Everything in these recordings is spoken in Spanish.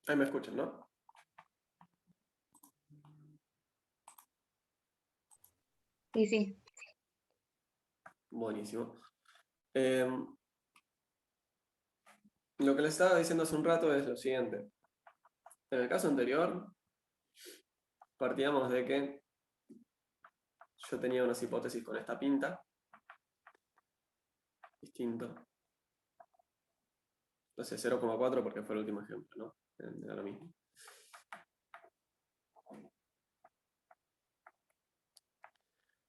Ahí me escuchan, ¿no? Sí, sí. Buenísimo. Lo que les estaba diciendo hace un rato es lo siguiente. En el caso anterior, partíamos de que yo tenía unas hipótesis con esta pinta. Distinto. Entonces 0,4 porque fue el último ejemplo, ¿no? Era lo mismo.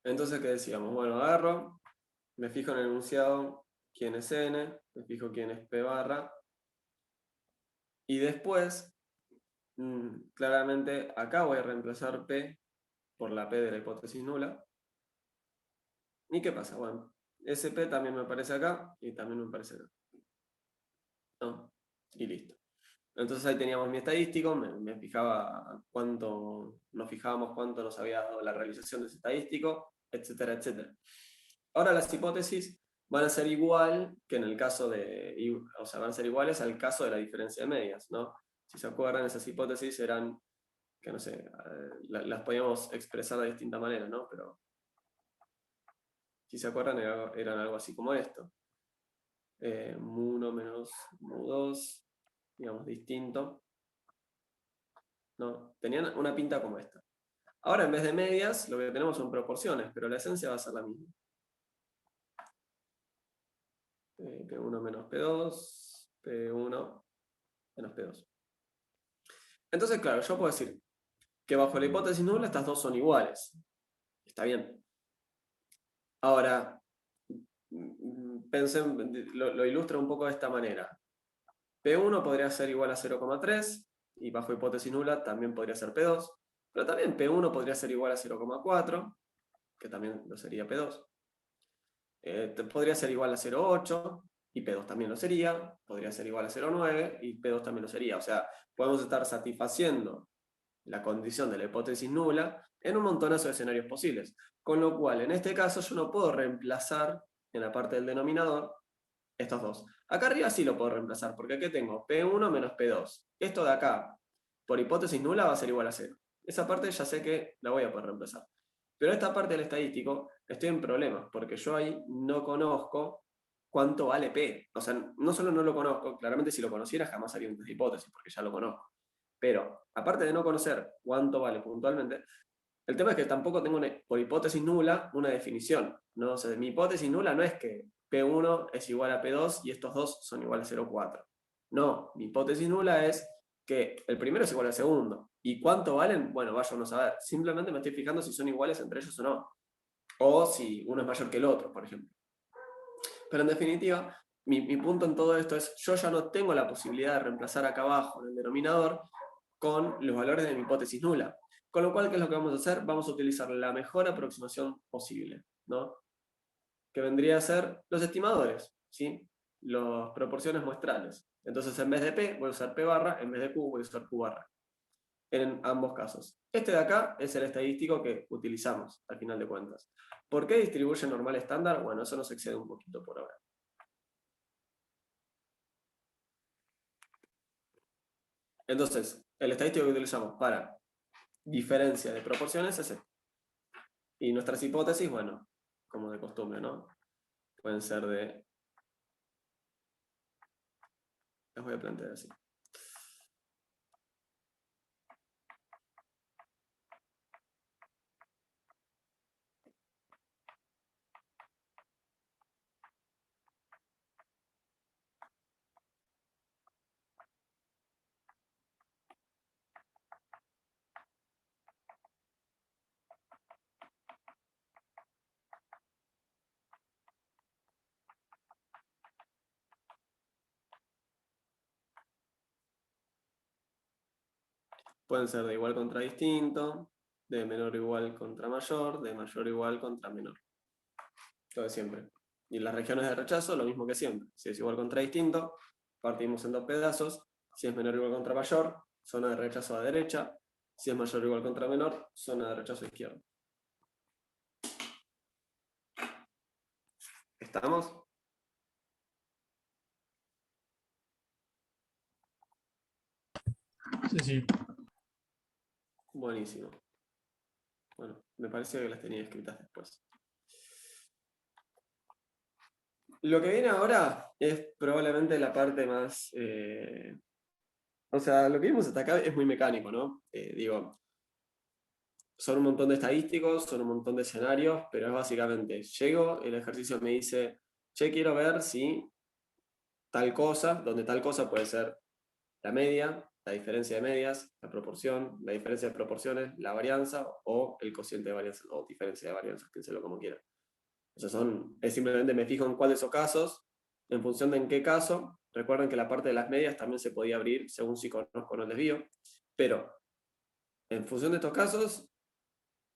Entonces, ¿qué decíamos? Bueno, agarro, me fijo en el enunciado quién es n, me fijo quién es p barra, y después, claramente, acá voy a reemplazar p por la p de la hipótesis nula. ¿Y qué pasa? Bueno, ese p también me aparece acá y también me aparece acá. ¿No? Y listo. Entonces ahí teníamos mi estadístico, me fijaba cuánto, nos fijábamos cuánto nos había dado la realización de ese estadístico, etcétera, etcétera. Ahora las hipótesis van a ser igual que en el caso de, o sea, van a ser iguales al caso de la diferencia de medias, ¿no? Si se acuerdan, esas hipótesis eran, que no sé, las podíamos expresar de distinta manera, ¿no? Pero si se acuerdan, eran algo así como esto. Mu1 menos mu2, digamos, distinto. ¿No? Tenían una pinta como esta. Ahora, en vez de medias, lo que tenemos son proporciones, pero la esencia va a ser la misma. P1 menos P2, P1 menos P2. Entonces, claro, yo puedo decir que bajo la hipótesis nula estas dos son iguales. Está bien. Ahora, pensé, lo ilustro un poco de esta manera. P1 podría ser igual a 0,3 y bajo hipótesis nula también podría ser P2, pero también P1 podría ser igual a 0,4, que también lo sería P2. Podría ser igual a 0,8 y P2 también lo sería, podría ser igual a 0,9 y P2 también lo sería. O sea, podemos estar satisfaciendo la condición de la hipótesis nula en un montonazo de escenarios posibles. Con lo cual, en este caso, yo no puedo reemplazar en la parte del denominador estos dos. Acá arriba sí lo puedo reemplazar, porque aquí tengo P1 menos P2. Esto de acá, por hipótesis nula, va a ser igual a 0. Esa parte ya sé que la voy a poder reemplazar. Pero esta parte del estadístico estoy en problemas, porque yo ahí no conozco cuánto vale P. O sea, no solo no lo conozco, claramente si lo conociera jamás haría un test de hipótesis, porque ya lo conozco. Pero, aparte de no conocer cuánto vale puntualmente, el tema es que tampoco tengo por hipótesis nula una definición, ¿no? O sea, mi hipótesis nula no es que P1 es igual a P2 y estos dos son iguales a 0,4. No, mi hipótesis nula es que el primero es igual al segundo. ¿Y cuánto valen? Bueno, vaya uno a saber. Simplemente me estoy fijando si son iguales entre ellos o no. O si uno es mayor que el otro, por ejemplo. Pero en definitiva, mi punto en todo esto es, yo ya no tengo la posibilidad de reemplazar acá abajo en el denominador con los valores de mi hipótesis nula. Con lo cual, ¿qué es lo que vamos a hacer? Vamos a utilizar la mejor aproximación posible, ¿no? Que vendría a ser los estimadores, ¿sí? Las proporciones muestrales. Entonces, en vez de P, voy a usar P barra, en vez de Q, voy a usar Q barra. En ambos casos. Este de acá es el estadístico que utilizamos, al final de cuentas. ¿Por qué distribuye normal estándar? Bueno, eso nos excede un poquito por ahora. Entonces, el estadístico que utilizamos para diferencia de proporciones es este. Y nuestras hipótesis, bueno, como de costumbre, ¿no? Pueden ser de... Las voy a plantear así. Pueden ser de igual contra distinto, de menor igual contra mayor, de mayor igual contra menor. Todo de siempre. Y las regiones de rechazo, lo mismo que siempre. Si es igual contra distinto, partimos en dos pedazos. Si es menor o igual contra mayor, zona de rechazo a derecha. Si es mayor o igual contra menor, zona de rechazo a izquierda. ¿Estamos? Sí, sí. Buenísimo. Bueno, me pareció que las tenía escritas después. Lo que viene ahora es probablemente la parte más... o sea, lo que vimos hasta acá es muy mecánico, ¿no? Digo, son un montón de estadísticos, son un montón de escenarios, pero es básicamente, llego, el ejercicio me dice, che, quiero ver si tal cosa, donde tal cosa puede ser la media, la diferencia de medias, la proporción, la diferencia de proporciones, la varianza o el cociente de varianza o diferencia de varianzas, piénselo como quiera. O sea, es simplemente me fijo en cuál de esos casos, en función de en qué caso. Recuerden que la parte de las medias también se podía abrir según si conozco o no el desvío, pero en función de estos casos,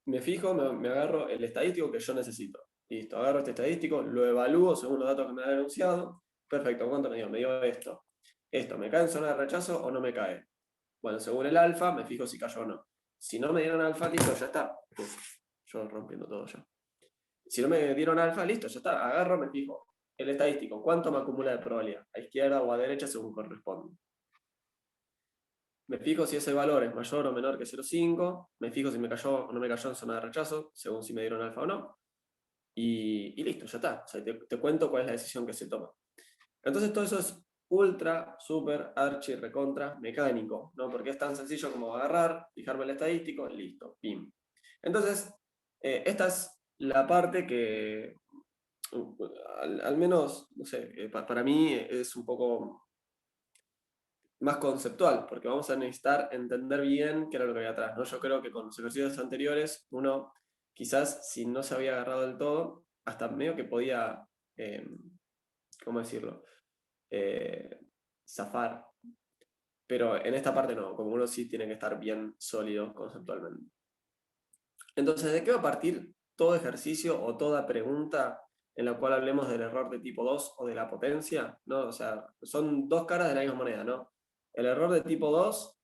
me fijo, me agarro el estadístico que yo necesito. Listo, agarro este estadístico, lo evalúo según los datos que me han anunciado. Perfecto, ¿cuánto me dio? Me dio esto. Esto, ¿me cae en zona de rechazo o no me cae? Bueno, según el alfa, me fijo si cayó o no. Si no me dieron alfa, listo, ya está. Uf, yo rompiendo todo ya. Si no me dieron alfa, listo, ya está. Agarro, me fijo. El estadístico, ¿cuánto me acumula de probabilidad? ¿A izquierda o a derecha según corresponde? Me fijo si ese valor es mayor o menor que 0,5. Me fijo si me cayó o no me cayó en zona de rechazo, según si me dieron alfa o no. Y listo, ya está. O sea, te cuento cuál es la decisión que se toma. Entonces todo eso es ultra, super, archi, recontra, mecánico, ¿no? Porque es tan sencillo como agarrar, fijarme el estadístico, listo, pim. Entonces, esta es la parte que, al menos, no sé, para mí es un poco más conceptual, porque vamos a necesitar entender bien qué era lo que había atrás, ¿no? Yo creo que con los ejercicios anteriores, uno quizás si no se había agarrado del todo, hasta medio que podía, ¿cómo decirlo? Eh, zafar. Pero en esta parte no, como uno sí tiene que estar bien sólido conceptualmente. Entonces, ¿de qué va a partir todo ejercicio o toda pregunta en la cual hablemos del error de tipo 2 o de la potencia? ¿No? O sea, son dos caras de la misma moneda, ¿no? El error de tipo 2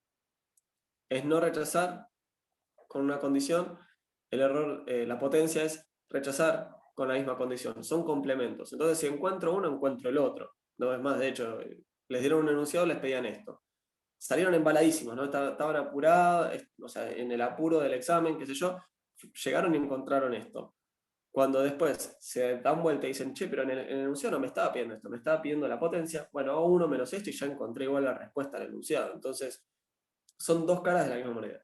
es no rechazar con una condición, el error, la potencia es rechazar con la misma condición, son complementos. Entonces, si encuentro uno, encuentro el otro. No es más, de hecho, les dieron un enunciado, les pedían esto. Salieron embaladísimos, ¿no? Estaban apurados, o sea, en el apuro del examen, qué sé yo, llegaron y encontraron esto. Cuando después se dan vuelta y dicen, che, pero en el enunciado no me estaba pidiendo esto, me estaba pidiendo la potencia, bueno, hago uno menos esto y ya encontré igual la respuesta al enunciado. Entonces, son dos caras de la misma moneda.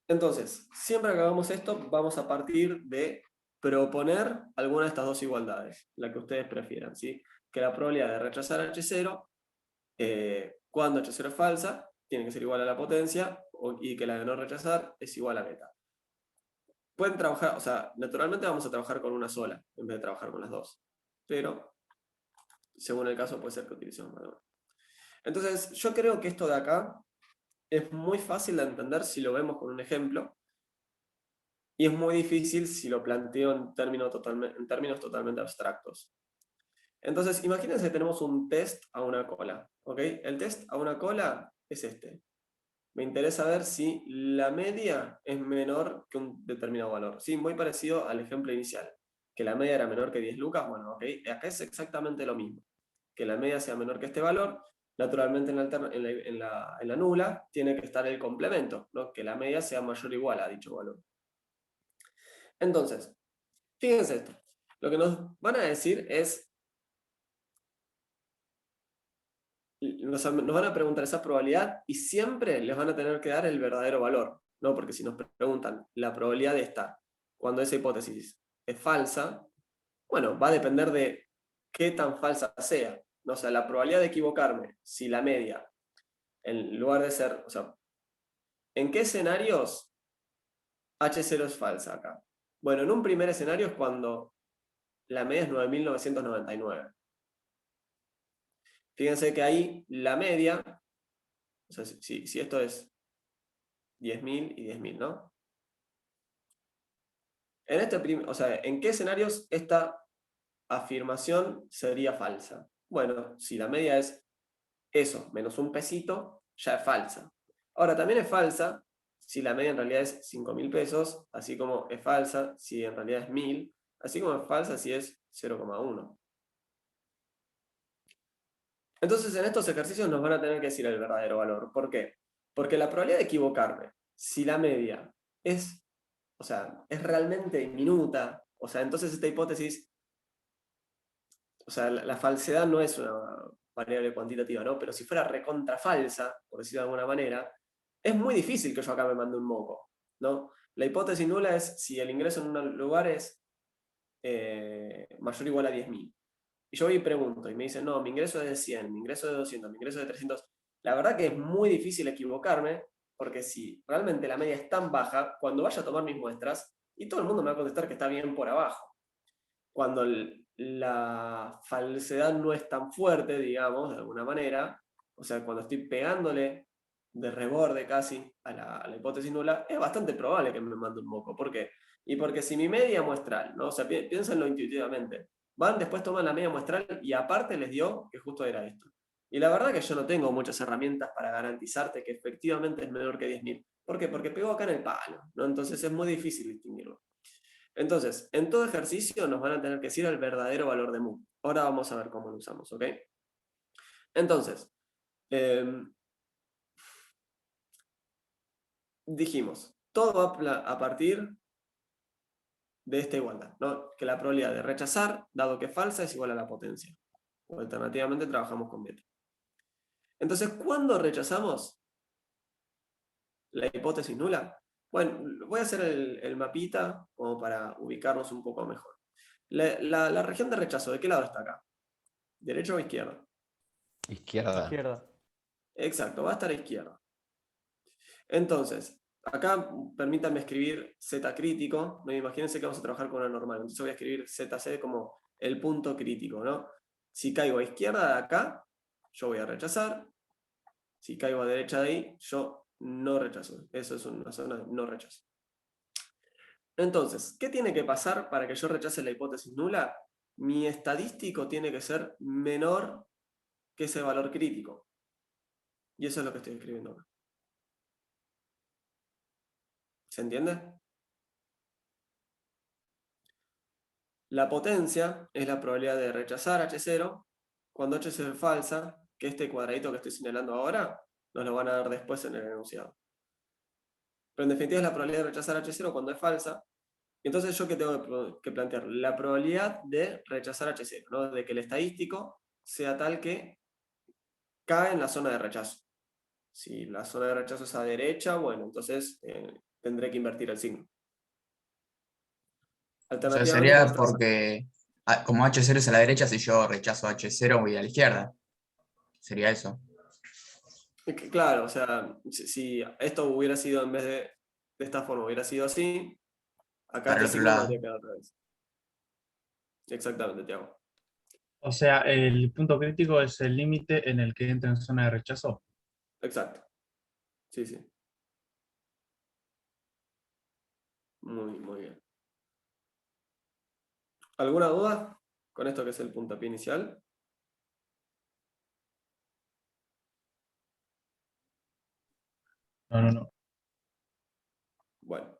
Entonces, siempre que hagamos esto, vamos a partir de proponer alguna de estas dos igualdades, la que ustedes prefieran, ¿sí? Que la probabilidad de rechazar H0, cuando H0 es falsa, tiene que ser igual a la potencia, y que la de no rechazar es igual a beta. Pueden trabajar, o sea, naturalmente vamos a trabajar con una sola, en vez de trabajar con las dos. Pero, según el caso, puede ser que utilicemos más de una. Entonces, yo creo que esto de acá es muy fácil de entender si lo vemos con un ejemplo. Y es muy difícil si lo planteo en términos totalmente abstractos. Entonces, imagínense que tenemos un test a una cola. ¿Ok? El test a una cola es este. Me interesa ver si la media es menor que un determinado valor. Sí, muy parecido al ejemplo inicial. Que la media era menor que 10 lucas. Bueno, ok. Acá es exactamente lo mismo. Que la media sea menor que este valor. Naturalmente en la nula tiene que estar el complemento, ¿no? Que la media sea mayor o igual a dicho valor. Entonces, fíjense esto. Lo que nos van a decir es, nos van a preguntar esa probabilidad y siempre les van a tener que dar el verdadero valor, ¿no? Porque si nos preguntan la probabilidad de esta, cuando esa hipótesis es falsa, bueno, va a depender de qué tan falsa sea. ¿No? O sea, la probabilidad de equivocarme, si la media, en lugar de ser, o sea, ¿en qué escenarios H0 es falsa acá? Bueno, en un primer escenario es cuando la media es 9.999. Fíjense que ahí la media, o sea, si esto es 10.000 y 10.000, ¿no? O sea, ¿en qué escenarios esta afirmación sería falsa? Bueno, si la media es eso, menos un pesito, ya es falsa. Ahora, también es falsa si la media en realidad es 5.000 pesos, así como es falsa si en realidad es 1.000, así como es falsa si es 0,1. Entonces, en estos ejercicios nos van a tener que decir el verdadero valor. ¿Por qué? Porque la probabilidad de equivocarme, si la media es, o sea, es realmente minuta, o sea, entonces esta hipótesis, o sea, la falsedad no es una variable cuantitativa, ¿no? Pero si fuera recontra falsa, por decirlo de alguna manera, es muy difícil que yo acá me mande un moco, ¿no? La hipótesis nula es si el ingreso en un lugar es mayor o igual a 10.000. Y yo voy y pregunto, y me dicen, no, mi ingreso es de 100, mi ingreso es de 200, mi ingreso es de 300. La verdad que es muy difícil equivocarme, porque si realmente la media es tan baja, cuando vaya a tomar mis muestras, y todo el mundo me va a contestar que está bien por abajo. Cuando la falsedad no es tan fuerte, digamos, de alguna manera, o sea, cuando estoy pegándole de reborde casi a la hipótesis nula, es bastante probable que me mande un moco. ¿Por qué? Y porque si mi media muestral, ¿no? O sea, piénsenlo intuitivamente, van, después toman la media muestral y aparte les dio que justo era esto. Y la verdad que yo no tengo muchas herramientas para garantizarte que efectivamente es menor que 10.000. ¿Por qué? Porque pegó acá en el palo, ¿no? Entonces es muy difícil distinguirlo. Entonces, en todo ejercicio nos van a tener que decir el verdadero valor de mu. Ahora vamos a ver cómo lo usamos, ¿ok? Entonces, eh, dijimos, todo va a partir de esta igualdad, ¿no? Que la probabilidad de rechazar, dado que es falsa, es igual a la potencia. O alternativamente trabajamos con beta. Entonces, ¿cuándo rechazamos la hipótesis nula? Bueno, voy a hacer el mapita como para ubicarnos un poco mejor. La región de rechazo, ¿de qué lado está acá? ¿Derecha o izquierda? Izquierda. Izquierda. Exacto, va a estar a izquierda. Entonces, acá permítanme escribir Z crítico, ¿no? Imagínense que vamos a trabajar con una normal, entonces voy a escribir ZC como el punto crítico, ¿no? Si caigo a izquierda de acá, yo voy a rechazar. Si caigo a derecha de ahí, yo no rechazo. Eso es una zona de no rechazo. Entonces, ¿qué tiene que pasar para que yo rechace la hipótesis nula? Mi estadístico tiene que ser menor que ese valor crítico. Y eso es lo que estoy escribiendo acá. ¿Se entiende? La potencia es la probabilidad de rechazar H0 cuando H0 es falsa, que este cuadradito que estoy señalando ahora nos lo van a dar después en el enunciado. Pero en definitiva es la probabilidad de rechazar H0 cuando es falsa. Entonces yo qué tengo que plantear? La probabilidad de rechazar H0, ¿no? De que el estadístico sea tal que cae en la zona de rechazo. Si la zona de rechazo es a derecha, bueno, entonces tendré que invertir el signo. O sea, Alternativamente sería podemos trazar. porque como H0 es a la derecha, si yo rechazo H0 voy a la izquierda. Sería eso. Claro, o sea, si esto hubiera sido en vez de esta forma, hubiera sido así, acá Para el este otro signo me lado. habría quedado otra vez. Exactamente, Tiago. O sea, el punto crítico es el límite en el que entra en zona de rechazo. Exacto. Sí, sí. Muy bien. ¿Alguna duda con esto que es el puntapié inicial? No. Bueno.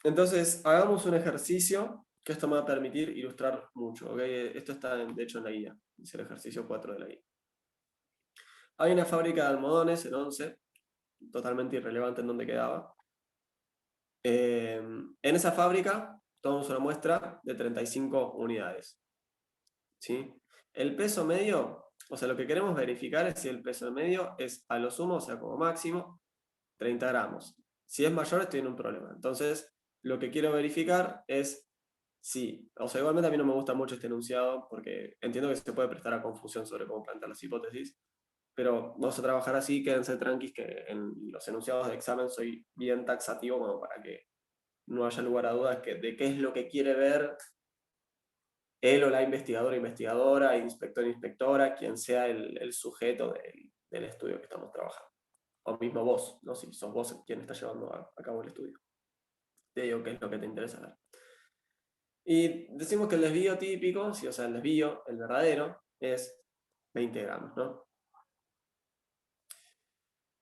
Entonces, hagamos un ejercicio que esto me va a permitir ilustrar mucho. ¿Okay? Esto está, de hecho, en la guía. Es el ejercicio 4 de la guía. Hay una fábrica de almohadones en 11, totalmente irrelevante en dónde quedaba. En esa fábrica tomamos una muestra de 35 unidades. ¿Sí? El peso medio, o sea, lo que queremos verificar es si el peso medio es a lo sumo, o sea, como máximo, 30 gramos. Si es mayor, estoy en un problema. Entonces, lo que quiero verificar es si, o sea, igualmente a mí no me gusta mucho este enunciado porque entiendo que se puede prestar a confusión sobre cómo plantear las hipótesis, pero vamos a trabajar así, quédense tranquis que en los enunciados de examen soy bien taxativo como para que no haya lugar a dudas de qué es lo que quiere ver él o la investigadora, investigadora, inspector, inspectora, quien sea el sujeto del estudio que estamos trabajando. O mismo vos, ¿no? Si sos vos quien está llevando a cabo el estudio. Te digo qué es lo que te interesa ver. Y decimos que el desvío típico, sí, o sea, el desvío, el verdadero, es 20 gramos, ¿no?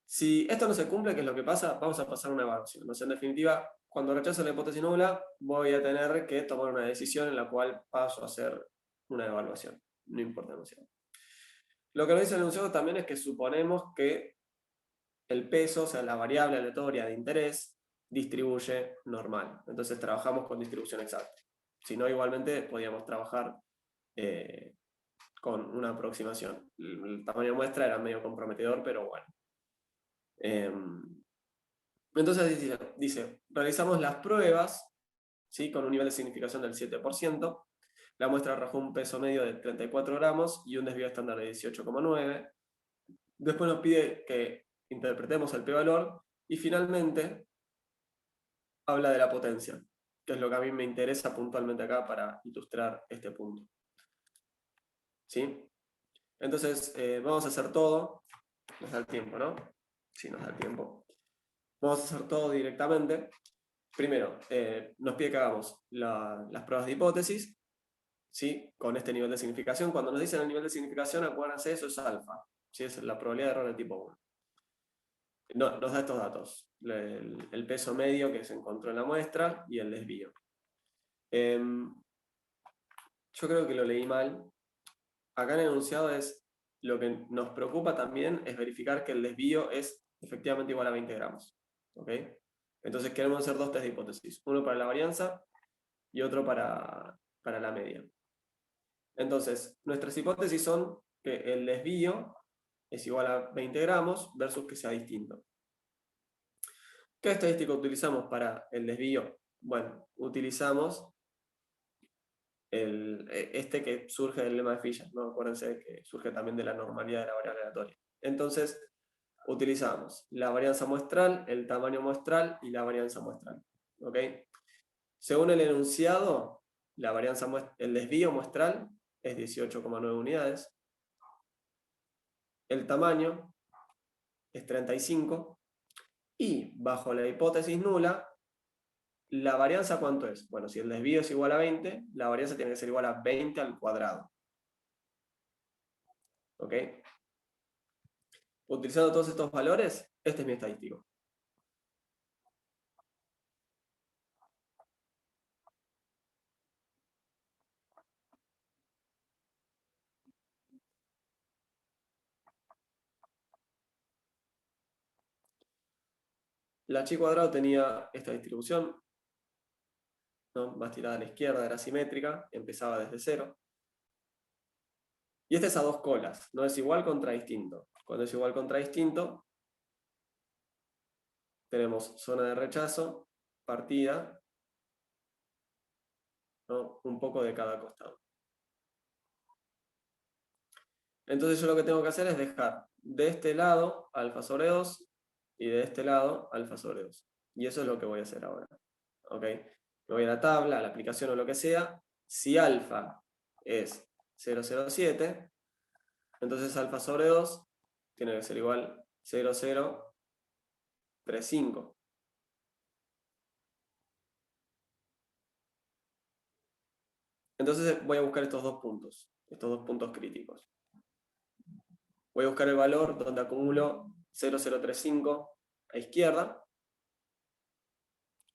Si esto no se cumple, ¿qué es lo que pasa? Vamos a pasar una evaluación. ¿No? En definitiva, cuando rechazo la hipótesis nula, voy a tener que tomar una decisión en la cual paso a hacer una evaluación. no importa demasiado. Lo que nos dice el enunciado también es que suponemos que el peso, o sea, la variable aleatoria de interés, distribuye normal. Entonces trabajamos con distribución exacta. Si no, igualmente podíamos trabajar con una aproximación. El tamaño de muestra era medio comprometedor, pero bueno. Entonces dice, realizamos las pruebas, ¿sí? Con un nivel de significación del 7%. La muestra arrojó un peso medio de 34 gramos y un desvío estándar de 18,9. Después nos pide que interpretemos el p-valor y finalmente habla de la potencia, que es lo que a mí me interesa puntualmente acá para ilustrar este punto. ¿Sí? Entonces, vamos a hacer todo. Nos da el tiempo, ¿no? Sí, nos da el tiempo. Vamos a hacer todo directamente. Primero, nos pide que hagamos las pruebas de hipótesis, ¿sí? Con este nivel de significación. Cuando nos dicen el nivel de significación, acuérdense, eso es alfa, ¿sí? Es la probabilidad de error de tipo 1. No, nos da estos datos, el peso medio que se encontró en la muestra y el desvío. Yo creo que lo leí mal. Acá en el enunciado lo que nos preocupa también es verificar que el desvío es efectivamente igual a 20 gramos. ¿Ok? Entonces queremos hacer dos test de hipótesis, uno para la varianza y otro para la media. Entonces, nuestras hipótesis son que el desvío es igual a 20 gramos versus que sea distinto. ¿Qué estadística utilizamos para el desvío? Bueno, utilizamos este que surge del lema de Fisher, ¿no? Acuérdense que surge también de la normalidad de la variable aleatoria. Entonces, utilizamos la varianza muestral, el tamaño muestral y la varianza muestral. ¿Ok? Según el enunciado, el desvío muestral es 18,9 unidades. El tamaño es 35. Y bajo la hipótesis nula, ¿la varianza cuánto es? Bueno, si el desvío es igual a 20, la varianza tiene que ser igual a 20 al cuadrado. ¿Ok? Utilizando todos estos valores, este es mi estadístico. La chi cuadrado tenía esta distribución, ¿no? Más tirada a la izquierda, era simétrica, empezaba desde 0. Y este es a dos colas, no es igual contra distinto. Cuando es igual contra distinto, tenemos zona de rechazo, partida, ¿no? Un poco de cada costado. Entonces yo lo que tengo que hacer es dejar de este lado alfa sobre 2 y de este lado alfa sobre 2. Y eso es lo que voy a hacer ahora. ¿Ok? Me voy a la tabla, a la aplicación o lo que sea. Si alfa es 0,07, entonces alfa sobre 2 tiene que ser igual a 0,035. Entonces voy a buscar estos dos puntos críticos. Voy a buscar el valor donde acumulo 0,035 a izquierda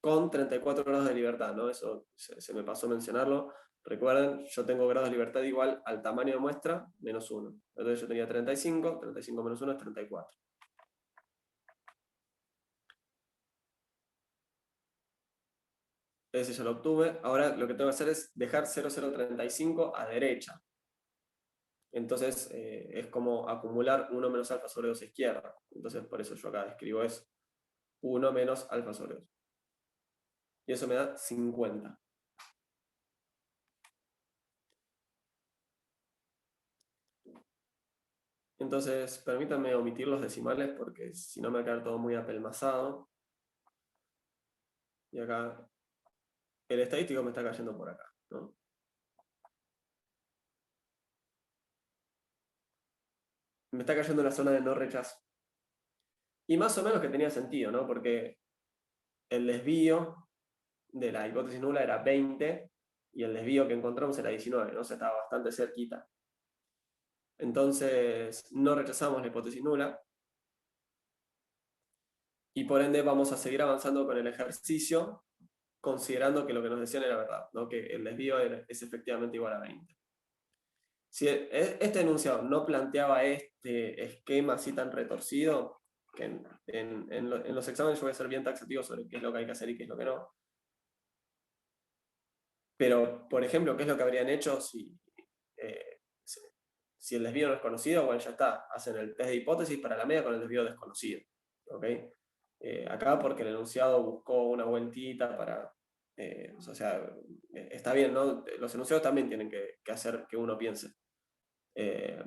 con 34 grados de libertad, ¿no? Eso se me pasó mencionarlo. Recuerden, yo tengo grados de libertad igual al tamaño de muestra menos 1. Entonces yo tenía 35 menos 1 es 34. Ese ya lo obtuve. Ahora lo que tengo que hacer es dejar 0,035 a derecha. Entonces es como acumular 1 menos alfa sobre 2 a izquierda. Entonces por eso yo acá escribo eso. 1 menos alfa sobre 2. Y eso me da 50. Entonces, permítanme omitir los decimales porque si no me va a quedar todo muy apelmazado. Y acá, el estadístico me está cayendo por acá, ¿no? Me está cayendo en la zona de no rechazo. Y más o menos que tenía sentido, ¿no? Porque el desvío de la hipótesis nula era 20 y el desvío que encontramos era 19, ¿no? O sea, estaba bastante cerquita. Entonces, no rechazamos la hipótesis nula. Y por ende vamos a seguir avanzando con el ejercicio, considerando que lo que nos decían era verdad, ¿no? Que el desvío es efectivamente igual a 20. si este enunciado no planteaba este esquema así tan retorcido, que en los exámenes yo voy a ser bien taxativo sobre qué es lo que hay que hacer y qué es lo que no. Pero, por ejemplo, ¿qué es lo que habrían hecho eh, si, si el desvío no es conocido? Bueno, ya está, hacen el test de hipótesis para la media con el desvío desconocido. ¿Ok? Acá porque el enunciado buscó una vueltita para... o sea, está bien, ¿no? Los enunciados también tienen que hacer que uno piense. Eh,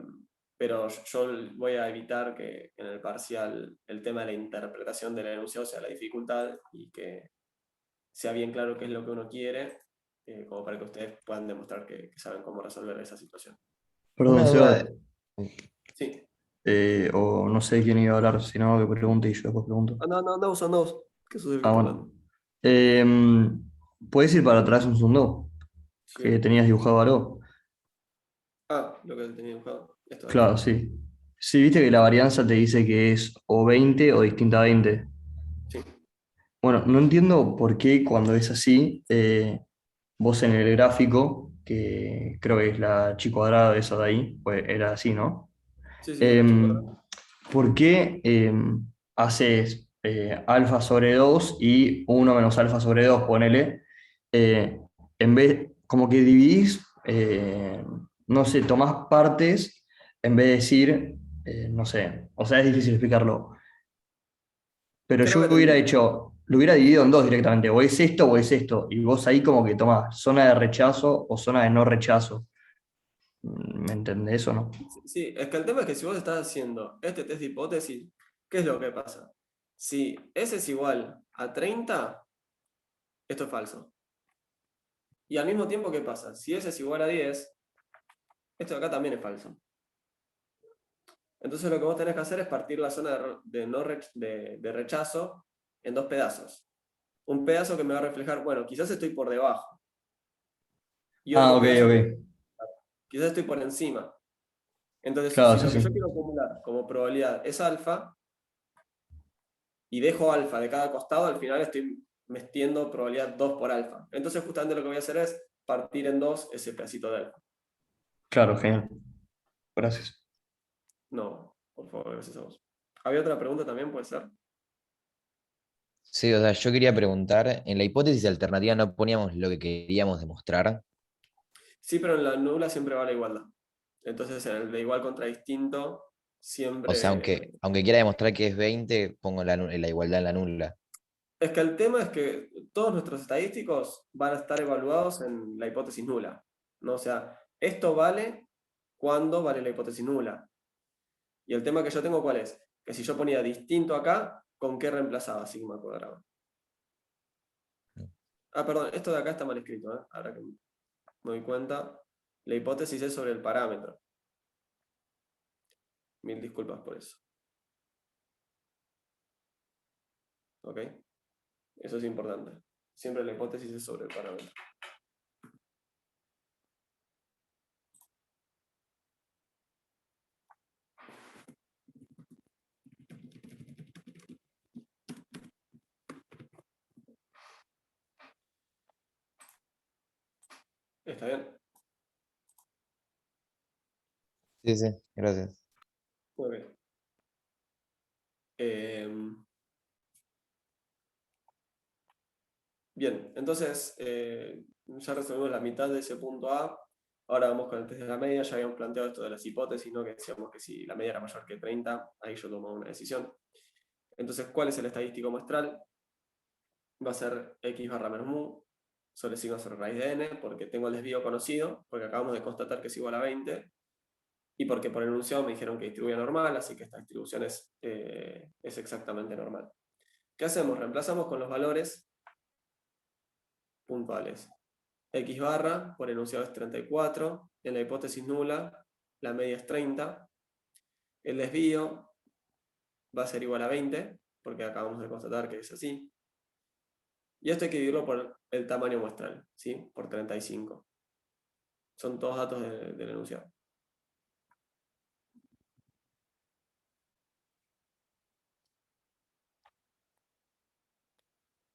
pero yo voy a evitar que en el parcial el tema de la interpretación del enunciado sea la dificultad y que sea bien claro qué es lo que uno quiere, como para que ustedes puedan demostrar que saben cómo resolver esa situación. Una Perdón, duda, Seba, Sí. o no sé quién iba a hablar, si no, que pregunte y yo después pregunto. Anda vos, que sos el que Ah, está bueno. hablando. ¿Puedes ir para atrás un segundo? Que Sí. tenías dibujado algo. Lo que tenía dibujado. Esto de acá. Claro, sí. Sí, viste que la varianza te dice que es o 20 o distinta a 20. Sí. Bueno, no entiendo por qué cuando es así, vos en el gráfico, que creo que es la chi cuadrada de esa de ahí, pues era así, ¿no? Sí, sí, la chico. Em, ¿Por qué haces alfa sobre 2 y uno menos alfa sobre 2 ponele? eh, en vez, como que dividís, no sé, tomás partes en vez de decir, no sé, o sea, es difícil explicarlo, pero Creo yo que te hubiera entendí. hecho, lo hubiera dividido en dos directamente, o es esto, y vos ahí como que tomás zona de rechazo o zona de no rechazo. ¿Me entendés o no? Sí, es que el tema es que si vos estás haciendo este test de hipótesis, ¿qué es lo que pasa? Si S es igual a 30, esto es falso. Y al mismo tiempo, ¿qué pasa? Si S es igual a 10, esto de acá también es falso. Entonces lo que vos tenés que hacer es partir la zona de rechazo en dos pedazos. Un pedazo que me va a reflejar, bueno, quizás estoy por debajo. Y Ah, otro ok, pedazo, ok. quizás estoy por encima. Entonces, Claro, si sí, lo que yo sí. quiero acumular como probabilidad es alfa, y dejo alfa de cada costado, al final estoy metiendo probabilidad 2 por alfa. Entonces justamente lo que voy a hacer es partir en dos ese pedacito de alfa. Claro, genial. Gracias. No, por favor, gracias a vos. ¿Había otra pregunta también, puede ser? Sí, o sea, yo quería preguntar, en la hipótesis alternativa no poníamos lo que queríamos demostrar. Sí, pero en la nula siempre va la igualdad. Entonces en el de igual contra distinto, O sea, siempre... aunque quiera demostrar que es 20, pongo la igualdad en la nula. Es que el tema es que todos nuestros estadísticos van a estar evaluados en la hipótesis nula, ¿no? O sea, esto vale cuando vale la hipótesis nula. Y el tema que yo tengo, ¿cuál es? Que si yo ponía distinto acá, ¿con qué reemplazaba sigma cuadrado? Ah, perdón, esto de acá está mal escrito, ¿eh? Ahora que me doy cuenta. La hipótesis es sobre el parámetro. Mil disculpas por eso. ¿Ok? Eso es importante. Siempre la hipótesis es sobre el parámetro. ¿Está bien? Sí, sí, gracias. Muy bien. Bien, entonces ya resolvimos la mitad de ese punto A. Ahora vamos con el test de la media. Ya habíamos planteado esto de las hipótesis, ¿no? Que decíamos que si la media era mayor que 30, ahí yo tomo una decisión. Entonces, ¿cuál es el estadístico muestral? Va a ser x barra menos mu sobre sigma sobre raíz de n, porque tengo el desvío conocido, porque acabamos de constatar que es igual a 20, y porque por el enunciado me dijeron que distribuye normal, así que esta distribución es exactamente normal. ¿Qué hacemos? Reemplazamos con los valores puntuales. X barra, por enunciado es 34, en la hipótesis nula, la media es 30, el desvío va a ser igual a 20, porque acabamos de constatar que es así, y esto hay que dividirlo por el tamaño muestral, ¿sí? Por 35. Son todos datos del enunciado.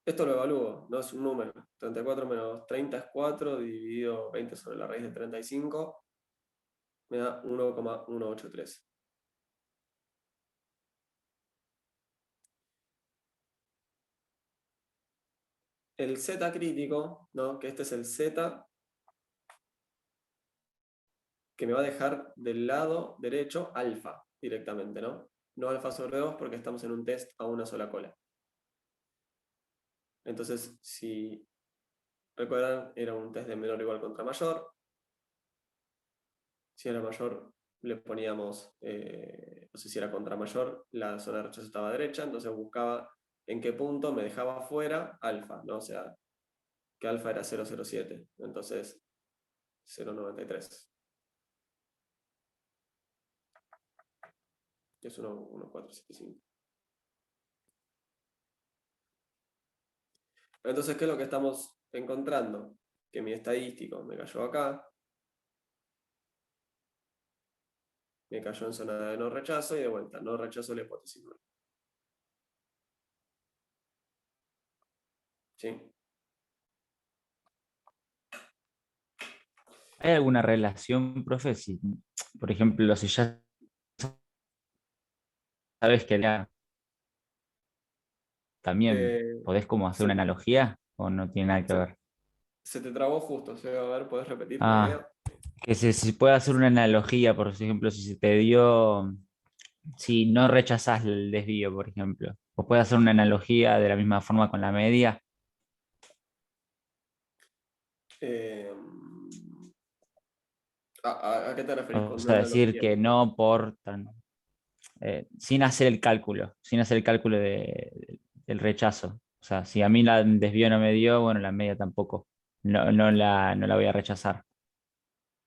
Esto lo evalúo, no es un número. 34 menos 30 es 4, dividido 20 sobre la raíz de 35. me da 1,183. El Z crítico, ¿no? Que este es el Z que me va a dejar del lado derecho alfa directamente, ¿no? No alfa sobre 2 porque estamos en un test a una sola cola. Entonces, si recuerdan, era un test de menor o igual contra mayor. Si era mayor, le poníamos, no sé si era contra mayor, la zona de rechazo estaba derecha, entonces buscaba en qué punto me dejaba fuera alfa, ¿no? O sea, que alfa era 0,07, entonces 0,93. Que es 1,475. Entonces, ¿qué es lo que estamos encontrando? Que mi estadístico me cayó acá, me cayó en zona de no rechazo y de vuelta, no rechazo la hipótesis nula. ¿Sí? ¿Hay alguna relación, profe? Si, por ejemplo, si ya sabes que también Eh, podés como hacer se, una analogía o no tiene nada que se- ver. se te trabó justo, ¿sí? A ver, ¿puedes repetir la Ah, idea? que se puede hacer una analogía, por ejemplo, si se te dio, si no rechazás el desvío, por ejemplo, o puede hacer una analogía de la misma forma con la media. Eh, ¿A qué te referís O con una sea, decir analogía? que no por sin hacer el cálculo, sin hacer el cálculo del rechazo. O sea, si a mí la desvío no me dio, bueno, la media tampoco. No la voy a rechazar.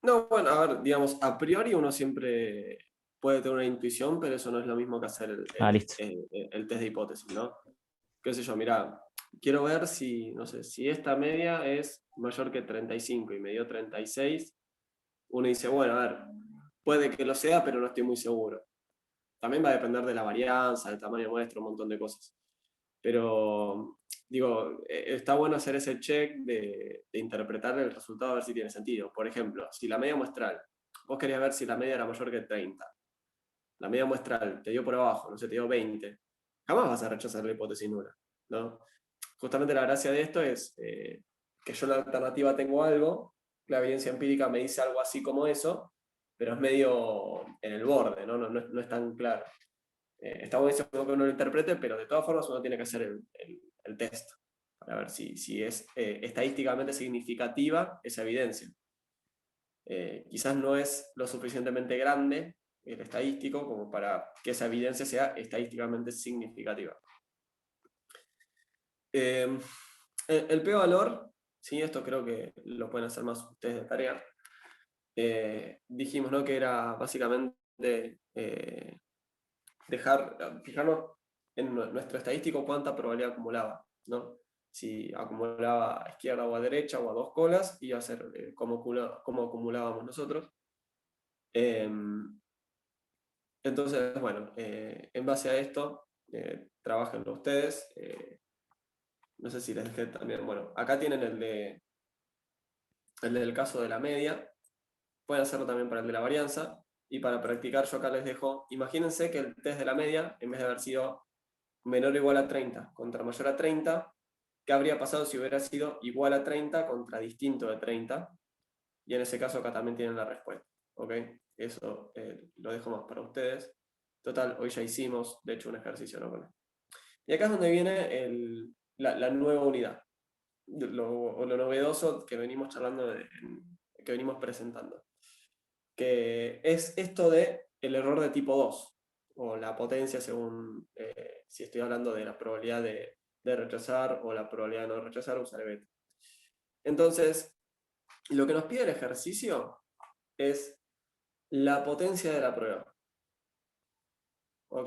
No, bueno, a ver, digamos, a priori uno siempre puede tener una intuición, pero eso no es lo mismo que hacer Ah, listo. el test de hipótesis, ¿no? Qué sé yo, mira, quiero ver si, no sé, si esta media es mayor que 35 y me dio 36, uno dice, bueno, a ver, puede que lo sea, pero no estoy muy seguro. También va a depender de la varianza, del tamaño de muestra, un montón de cosas. Pero, digo, está bueno hacer ese check de interpretar el resultado a ver si tiene sentido. Por ejemplo, si la media muestral, vos querías ver si la media era mayor que 30. La media muestral te dio por abajo, no sé, te dio 20. Jamás vas a rechazar la hipótesis nula, ¿no? Justamente la gracia de esto es que yo en la alternativa tengo algo, la evidencia empírica me dice algo así como eso, pero es medio en el borde, no es tan claro. Está buenísimo que uno lo interprete, pero de todas formas uno tiene que hacer el test para ver si es estadísticamente significativa esa evidencia. Quizás no es lo suficientemente grande el estadístico como para que esa evidencia sea estadísticamente significativa. El p-valor, ¿sí? Esto creo que lo pueden hacer más ustedes de tarea. Dijimos, ¿no?, que era básicamente fijarnos en nuestro estadístico cuánta probabilidad acumulaba, ¿no? Si acumulaba a izquierda o a derecha o a dos colas, iba a ser cómo acumulábamos nosotros. Entonces, bueno, en base a esto, trabajenlo ustedes. No sé si les dejé también, bueno, acá tienen el del caso de la media, pueden hacerlo también para el de la varianza, y para practicar yo acá les dejo, imagínense que el test de la media, en vez de haber sido menor o igual a 30 contra mayor a 30, ¿qué habría pasado si hubiera sido igual a 30 contra distinto de 30? Y en ese caso acá también tienen la respuesta, ¿ok? Eso lo dejo más para ustedes. Total, hoy ya hicimos, de hecho, un ejercicio, ¿no? Y acá es donde viene la nueva unidad, lo novedoso que venimos charlando, que venimos presentando, que es esto de el error de tipo 2, o la potencia según si estoy hablando de la probabilidad de rechazar o la probabilidad de no rechazar, usaré beta. Entonces, lo que nos pide el ejercicio es la potencia de la prueba. ¿Ok?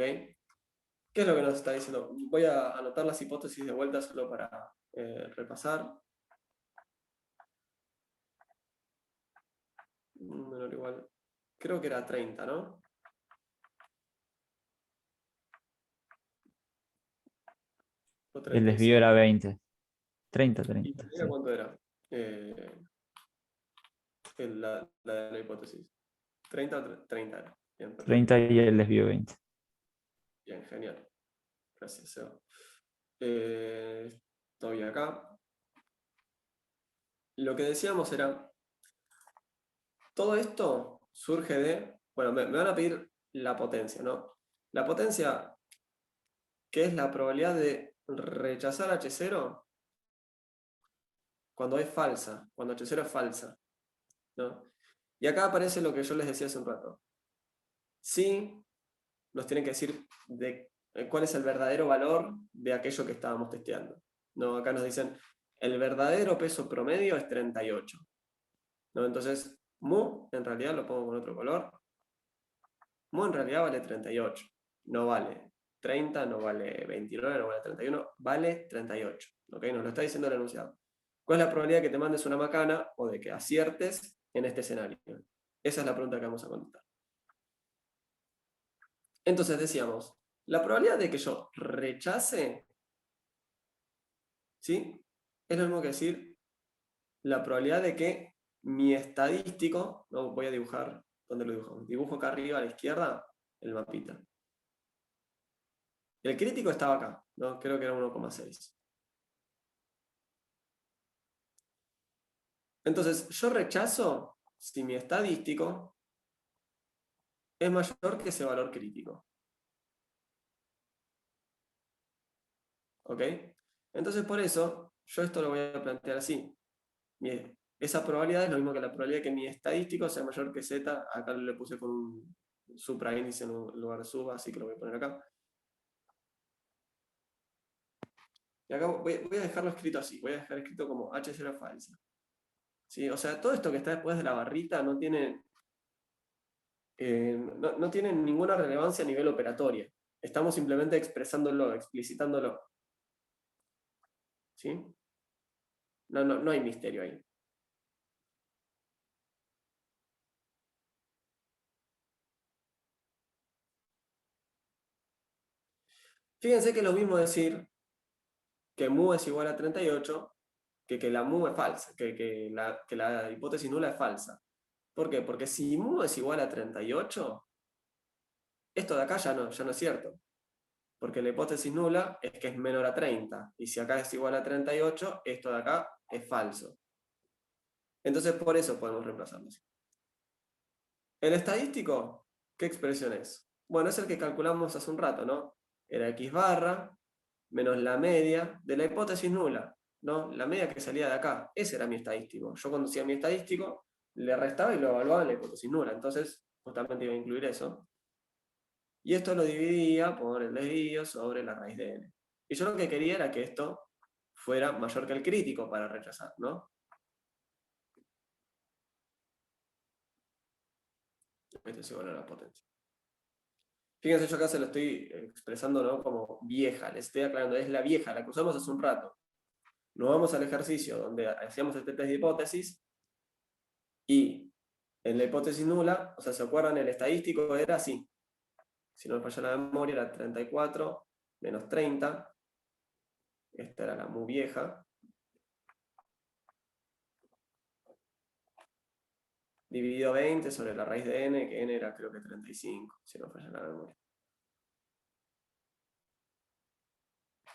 ¿Qué es lo que nos está diciendo? Voy a anotar las hipótesis de vuelta solo para repasar. Menor o igual. Creo que era 30, ¿no? O El desvío era 35. 20. 30, ¿Y 30. mira Sí. cuánto era? La de la hipótesis. 30 o 30 era. Bien, perfecto. 30 y el desvío 20. Bien, genial. Gracias, Seba. Estoy acá. Lo que decíamos era, todo esto surge de, bueno, me van a pedir la potencia, ¿no? La potencia, que es la probabilidad de rechazar H0 cuando es falsa, cuando H0 es falsa, ¿no? Y acá aparece lo que yo les decía hace un rato. Sí, nos tienen que decir cuál es el verdadero valor de aquello que estábamos testeando. ¿No? Acá nos dicen, el verdadero peso promedio es 38. ¿No? Entonces, mu, en realidad lo pongo con otro color. Mu en realidad vale 38. No vale 30, no vale 29, no vale 31, vale 38. ¿Ok? Nos lo está diciendo el enunciado. ¿Cuál es la probabilidad de que te mandes una macana o de que aciertes en este escenario? Esa es la pregunta que vamos a contestar. Entonces decíamos, la probabilidad de que yo rechace, ¿sí? Es lo mismo que decir la probabilidad de que mi estadístico, no voy a dibujar, ¿dónde lo dibujo? Dibujo acá arriba a la izquierda el mapita. El crítico estaba acá, ¿no? Creo que era 1,6. Entonces, yo rechazo si mi estadístico es mayor que ese valor crítico. ¿Ok? Entonces, por eso, yo esto lo voy a plantear así. Esa probabilidad es lo mismo que la probabilidad de que mi estadístico sea mayor que z. Acá le puse con un supraíndice en lugar de sub, así que lo voy a poner acá. Y acá voy a dejarlo escrito así. Voy a dejar escrito como H0 falsa. ¿Sí? O sea, todo esto que está después de la barrita no tiene, no tiene ninguna relevancia a nivel operatorio. Estamos simplemente expresándolo, explicitándolo. ¿Sí? No hay misterio ahí. Fíjense que es lo mismo decir que mu es igual a 38 que la mu es falsa, que la hipótesis nula es falsa. ¿Por qué? Porque si mu es igual a 38, esto de acá ya no es cierto. Porque la hipótesis nula es que es menor a 30. Y si acá es igual a 38, esto de acá es falso. Entonces por eso podemos reemplazarlo así. El estadístico, ¿qué expresión es? Bueno, es el que calculamos hace un rato, ¿no? Era x barra menos la media de la hipótesis nula, ¿no? La media que salía de acá. Ese era mi estadístico. Yo cuando hacía mi estadístico, le restaba y lo evaluaba en la hipótesis nula. Entonces, justamente iba a incluir eso. Y esto lo dividía por el desvío sobre la raíz de n. Y yo lo que quería era que esto fuera mayor que el crítico para rechazar, ¿no? Esto es igual a la potencia. Fíjense, yo acá se lo estoy expresando, ¿no? Como vieja, les estoy aclarando, es la vieja, la que usamos hace un rato. Nos vamos al ejercicio donde hacíamos este test de hipótesis y en la hipótesis nula, o sea, ¿se acuerdan? El estadístico era así. Si no me falla la memoria, era 34 menos 30. Esta era la mu vieja. Dividido 20 sobre la raíz de n, que n era creo que 35, si no me falla la memoria.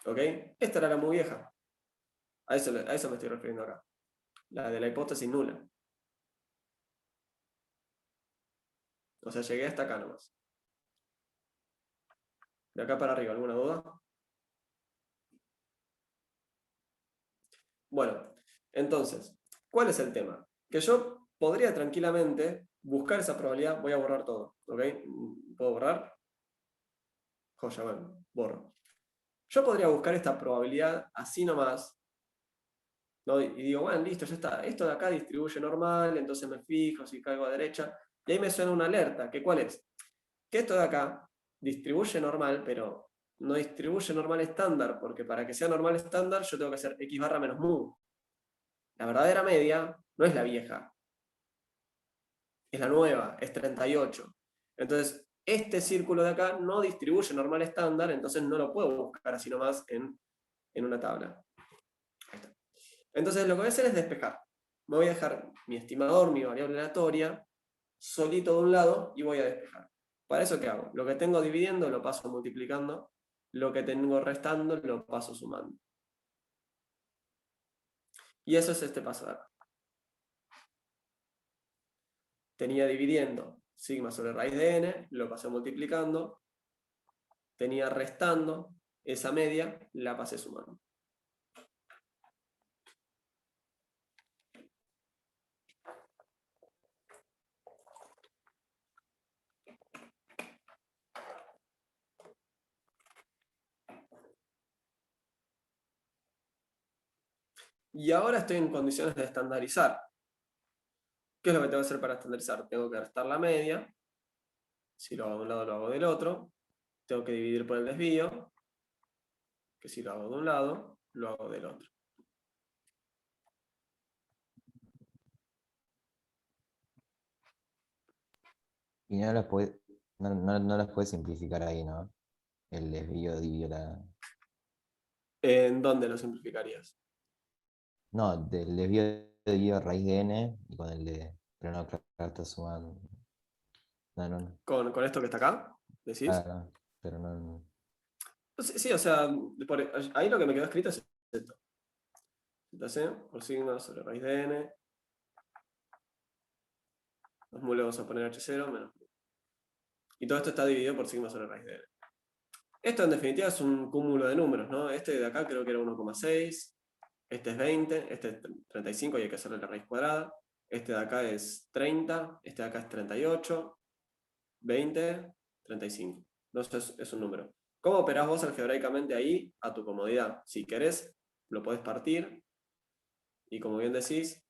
¿Ok? Esta era la mu vieja. A eso me estoy refiriendo acá. La de la hipótesis nula. O sea, llegué hasta acá nomás. De acá para arriba, ¿alguna duda? Bueno, entonces, ¿cuál es el tema? Que yo podría tranquilamente buscar esa probabilidad. Voy a borrar todo, ¿ok? ¿Puedo borrar? Joya, bueno, borro. Yo podría buscar esta probabilidad así nomás, ¿no? Y digo, bueno, listo, ya está. Esto de acá distribuye normal, entonces me fijo si caigo a derecha. Y ahí me suena una alerta, ¿que cuál es? Que esto de acá distribuye normal, pero no distribuye normal estándar, porque para que sea normal estándar yo tengo que hacer x barra menos mu. La verdadera media no es la vieja, es la nueva, es 38. Entonces, este círculo de acá no distribuye normal estándar, entonces no lo puedo buscar así nomás en una tabla. Ahí está. Entonces, lo que voy a hacer es despejar. Me voy a dejar mi estimador, mi variable aleatoria, solito de un lado y voy a despejar. ¿Para eso qué hago? Lo que tengo dividiendo lo paso multiplicando, lo que tengo restando lo paso sumando. Y eso es este paso de acá. Tenía dividiendo sigma sobre raíz de n, lo pasé multiplicando. Tenía restando esa media, la pasé sumando. Y ahora estoy en condiciones de estandarizar. ¿Qué es lo que tengo que hacer para estandarizar? Tengo que restar la media. Si lo hago de un lado, lo hago del otro. Tengo que dividir por el desvío, que si lo hago de un lado, lo hago del otro. Y no las puedes, no las puedes simplificar ahí, ¿no? El desvío dividió la. ¿En dónde lo simplificarías? No, del desvío dividido raíz de n y con el de. Pero no, claro, está sumando. No, no, ¿Con esto que está acá? ¿Decís? claro, pero no. Sí, sí, o sea, ahí lo que me quedó escrito es esto. ¿C? Por sigma sobre raíz de n. Los mu le vamos a poner h0 menos. Y todo esto está dividido por sigma sobre raíz de n. Esto en definitiva es un cúmulo de números, ¿no? Este de acá creo que era 1,6. Este es 20, este es 35 y hay que hacerle la raíz cuadrada. Este de acá es 30, este de acá es 38, 20, 35. Entonces es un número. ¿Cómo operás vos algebraicamente ahí? A tu comodidad. Si querés, lo podés partir. Y como bien decís,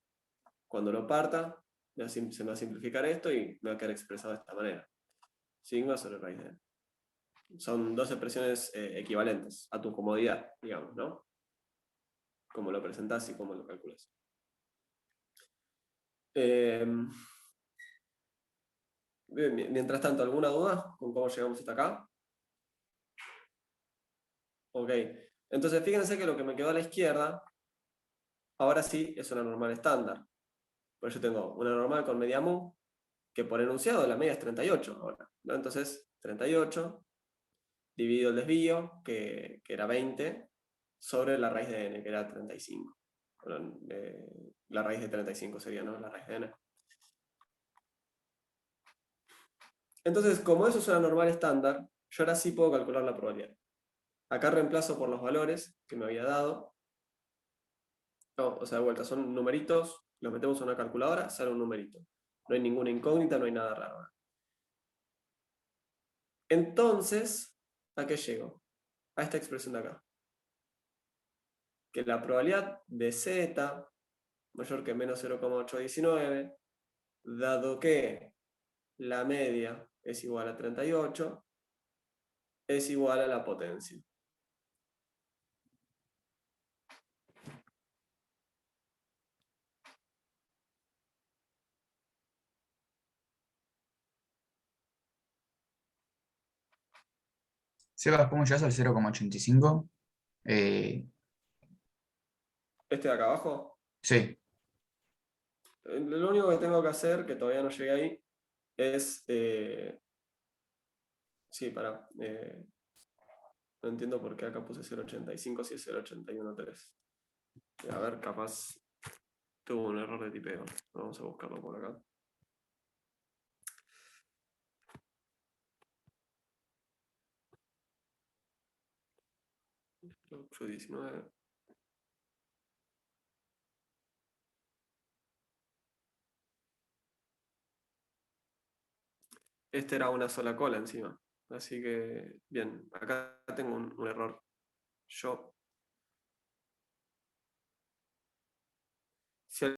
cuando lo parta, se me va a simplificar esto y me va a quedar expresado de esta manera. Sigma sobre raíz de n. Son dos expresiones equivalentes a tu comodidad, digamos, ¿no? Cómo lo presentás y cómo lo calculas. Mientras tanto, ¿alguna duda con cómo llegamos hasta acá? Ok, entonces fíjense que lo que me quedó a la izquierda, ahora sí es una normal estándar. Por eso tengo una normal con media mu, que por enunciado la media es 38 ahora, ¿no? Entonces, 38 dividido el desvío, que era 20, sobre la raíz de n, que era 35. Bueno, la raíz de 35 sería, ¿no? La raíz de n. Entonces, como eso es una normal estándar, yo ahora sí puedo calcular la probabilidad. Acá reemplazo por los valores que me había dado. No, o sea, de vuelta, son numeritos, los metemos en una calculadora, sale un numerito. No hay ninguna incógnita, no hay nada raro. Entonces, ¿a qué llego? A esta expresión de acá. Que la probabilidad de z mayor que menos 0,819, dado que la media es igual a 38, es igual a la potencia. Sebas, ¿cómo llegas al 0,85? Este de acá abajo, Sí, lo único que tengo que hacer, que todavía no llegué ahí, es... sí, pará. No entiendo por qué acá puse 0,85 si es 0,813. A ver, capaz tuvo un error de tipeo. Vamos a buscarlo por acá. Ocho, 19. Este era una sola cola encima. Así que, bien, acá tengo un error. Yo